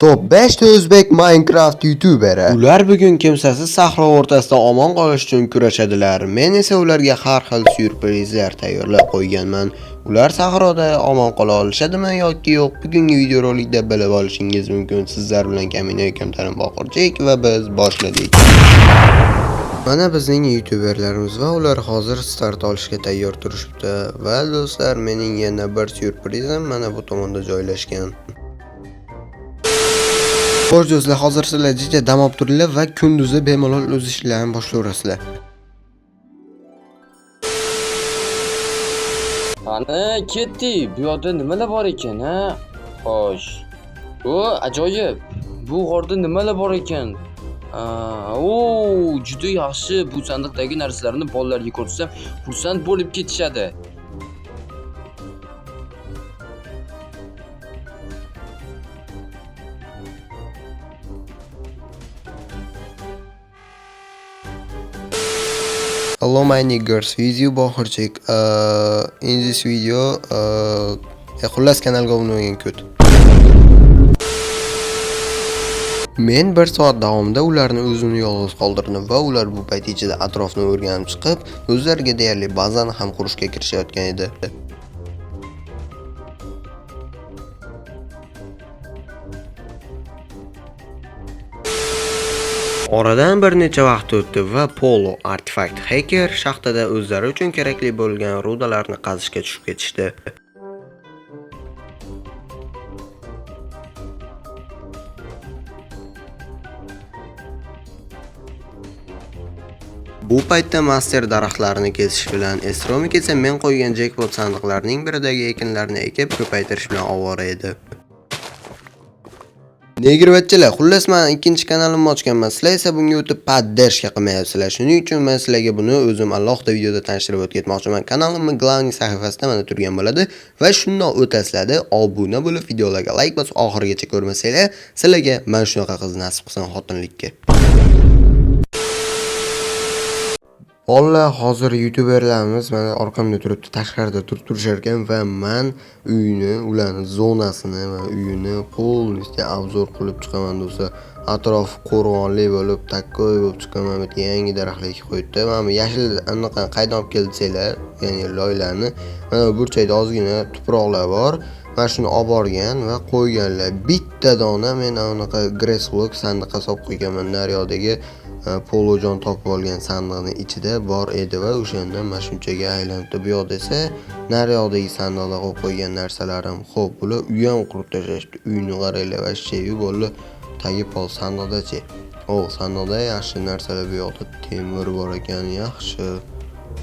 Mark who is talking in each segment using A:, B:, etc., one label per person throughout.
A: Top 5 ta o'zbek Minecraft YouTuberi. Ular bugun kimsasiz sahro o'rtasida omon qolish uchun kurashadilar. Men esa ularga har xil syurprizlar tayyorlab qo'yganman. Ular sahroda omon qola olishadimi yoki yo'q? Bugungi videorolikda bilib olishingiz mumkin. Sizlar bilan Kamina Kamtarim Boqirchik va biz boshladik. Mana bizning YouTuberlarimiz va ular hozir start olishga tayyor turishibdi. Va do'stlar, mening yana bir syurprizim mana bu tomonda joylashgan. Xo'sh do'stlar, hozir sizlar juda dam olib turinglar va kunduzi bemalol o'z ishlarini boshlayverasizlar.
B: Ana ketdik. Bu yerda nimalar bor ekan, ha? Xo'sh. O, ajoyib. Bu g'orda nimalar bor ekan? Juda yaxshi. Bu sandiqdagi narsalarni bolalarga ko'rsam, xursand bo'lib ketishadi. Hello my niggers, with you Boqirchik. In this video, xullas kanalga obuna bo'lgan kut. Men 1 soat davomida ularni o'zimni yolg'iz qoldirdim va ular bu payt ichida atrofni o'rganib chiqib, o'zlariga deyarli bazani ham qurishga kirishayotgan edi. Oradan bir necha vaqt o'tdi va Polo Artifact Hacker shaxtada o'zlari uchun kerakli bo'lgan rudalarni qazishga tushib ketishdi. Bu paytda master daraxtlarini kesish bilan Estromik esa men qo'ygan jackpot sandiqlarining biridagi ekinlarni ekib ko'paytirish bilan ovora edi. Negirvatchilar, xullas men ikkinchi kanalimni ochganman. Sizlar esa bunga o'tib poddershka qilmayapsizlar. Shuning uchun men sizlarga buni o'zim alohida videoda tanishtirib o'tmoqchiman. Kanalimning glawning sahifasida mana turgan bo'ladi va shundoq o'tasizlar, obuna bo'lib, videolarga like bosib oxirigacha ko'rmasanglar, sizlarga mana shunaqa qiz nasib qilsin xotinlikka. Bolalar, hozir YouTuberlarimiz mana orqamda turibdi, tashqarida turishar ekan va men uyni, ularning zonasini va uyini полностью obzor qilib chiqaman do'stlar. Atrof qo'rg'onli bo'lib, takkoy bo'lib chiqaman. Bitta yangi daraxtlar ekib qo'yibdi. Mana yashil anaqa qaydan olib keldi desanglar, ya'ni loylarni, mana burchakda ozgina tuproqlar bor. Mana shuni olib borgan va qo'yganlar. Bitta dona men anaqa Grasslock sandiqqa solib qo'yganman. Naryoqdagi Polojon topib olgan sandiqning ichida bor edi va o'shanda mana shunchaga aylanibdi. Bu yoqda esa naryoqdagi sandiqda qo'yib qo'ygan narsalarim. Xo'p, bular uy ham qurib tashlashdi. Uyni qaranglar, vashcheyu bo'ldi. Tagi pol sandiqdachi. Sandiqda yaxshi narsalar bu yoqda temir bor ekan, yaxshi.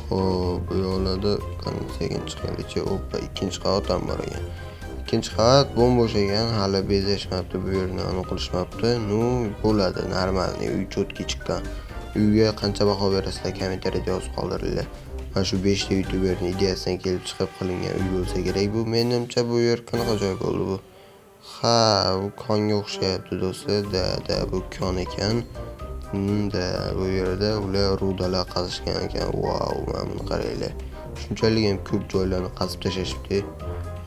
B: Xo'p, bu yoqlarda sekin chiqadicha, ikkinchi qavat ham bor ekan. Ikkinchi qavat bo'sh ekan, hali bezashmabdi, bu yerni aniq qilishmabdi. Bo'ladi, normalniy uy cho'tki chiqqan. Uyga qancha baho berasizlar, kommentariyada yozib qoldiringlar. Mana shu 5 ta YouTuberning ideyasidan kelib chiqib qilingan uy bo'lsa kerak. Bu menimcha bu yer qanaqa joy bo'ldi bu? Ha, bu konga o'xshayapti do'stlar. Bu kon ekan. Bu yerda ular rudalar qazishgan ekan. Wow, mana buni qaranglar. Shunchalik ham ko'p joylarni qazib tashlashibdi.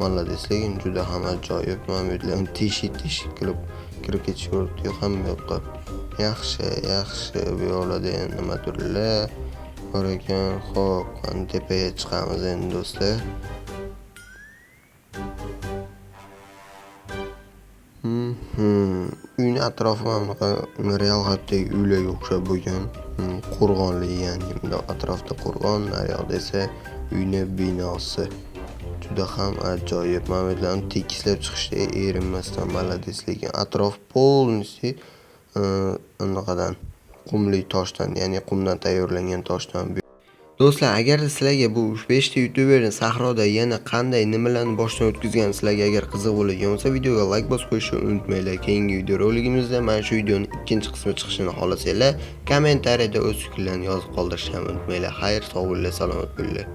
B: Молодец, lekin juda ham ajoyib. Mana bu yerlarni teshik qilib kirib ketishyapti hamma yoqqa. Yaxshi. Bu yoqlarda endi nima turlar bor ekan. Xo'p, qani tepaga chiqamiz endi do'stlar. Uyning atrofi mana real hayotdagi uylarga o'xshab bo'lgan. Qo'rg'onli, ya'ni bundoq atrofda qo'rg'on, naryoqda esa uyning binosi. Juda ham ajoyib. Mana bu yerlarni tekislab chiqishda erinmasdan молодец, lekin atrof полностью anaqadan qumli toshdan, ya'ni qumdan tayyorlangan toshdan. Do'stlar, agar sizlarga bu 5 ta YouTuberning sahroda yana qanday nimalarni boshdan o'tkazgan sizlarga agar qiziq bo'ladigan bo'lsa, videoga like bosib qo'yishni unutmanglar. Keyingi videoroligimizda mana shu videoning ikkinchi qismi chiqishini xohlasanglar, kommentariyada o'z fikrlaringizni yozib qoldirishni unutmanglar. Xayr, sog' bo'linglar, salomat bo'linglar.